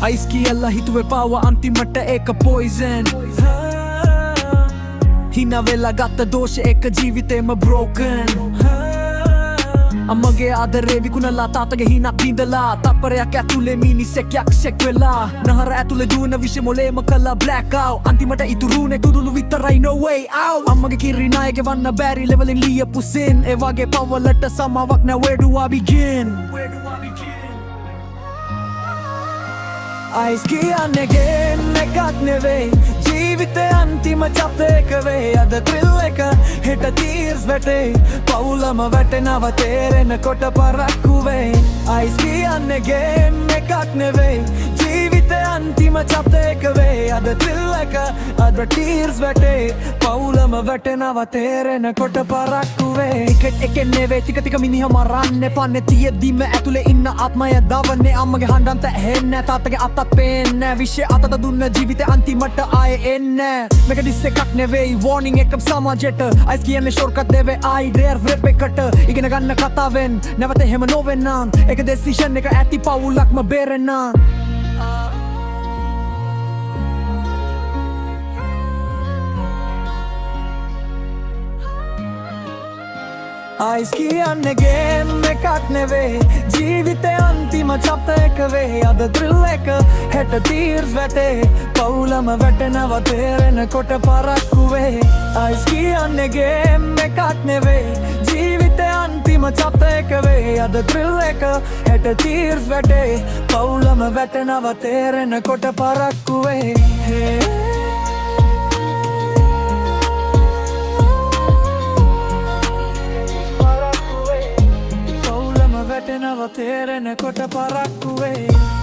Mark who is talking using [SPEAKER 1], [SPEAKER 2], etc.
[SPEAKER 1] ice කියලා හිතුවේ පාව අන්තිමට ඒක පොයිසන් හිනා වෙලා ගත්ත දෝෂ එක ජීවිතේම බ්‍රෝකන් අම්මගේ ආදරේ විකුණලා තාත්තගේ හිනක් බිඳලා තප්පරයක් ඇතුලේ මිනිස්සෙක් යක්ෂෙක් වෙලා නහර ඇතුලේ දුවන විෂ මොලේම කළා බ්ලැක් අවුට් අන්තිමට ඉතුරුනේ කුරුළු විතරයි no way out අම්මගේ කිරි නායකේ වන්න බැරි ලෙවලින් ලියපු සින් ඒ වගේ පවලට සමාවක් නැ where do I begin ice කියන්නේ ගේම් එකක් නෙවෙයි ජීවිතේ අන්තිම chapter එක වෙයි අද thrill එක හෙට tears වැටේ පවුලම වැටෙනව තේරෙනකොට පරක්කු වෙයි අයිස් කියන්නේ ගේම් එකක් නෙවෙයි ජීවිතේ අන්තිම chapter එක වෙයි අද thrill එක අද tears වැටේ පවුලම වැටෙනව තේරෙනකොට පරක්කු වෙයි ටිකට් එකේ නෙවෙයි ටික මිනිහ මරන්නේ පන්නේ තියෙද්දිම ඇතුලේ ඉන්න ආත්මය දවන්නේ අම්මගේ හඬන්ත ඇහෙන්නේ තාත්තගේ අතත් පේන්නේ විශ්ේ අතට දුන්න ජීවිතේ අන්තිමට ආයේ එන්නේ මේක ඩිස් එකක් නෙවෙයි warning එකක් සමාජයට අයිස් කියන්නේ ෂෝට්කට් දෙවේ I dare rap එකට ඉගෙන ගන්න කතාවෙන් නැවත එහෙම නොවෙන්නම් ඒක decision එක ඇති පවුලක්ම බේරෙන්නම් අයිස් කියන්නේ ගේම් එකක් නෙවෙයි ජීවිතේ අන්තිම chapter එක වෙයි අද thrill එක හෙට tears වැටේ පවුලම වැටෙනව තේරෙනකොට පරක්කු වෙයි අයිස් කියන්නේ ගේම් එකක් නෙවෙයි ජීවිතේ අන්තිම chapter එක වෙයි අද thrill එක හෙට tears වැටේ පවුලම වැටෙනව තේරෙනකොට පරක්කු වෙයි වැටෙනව තේරෙනකොට පරක්කු වෙයි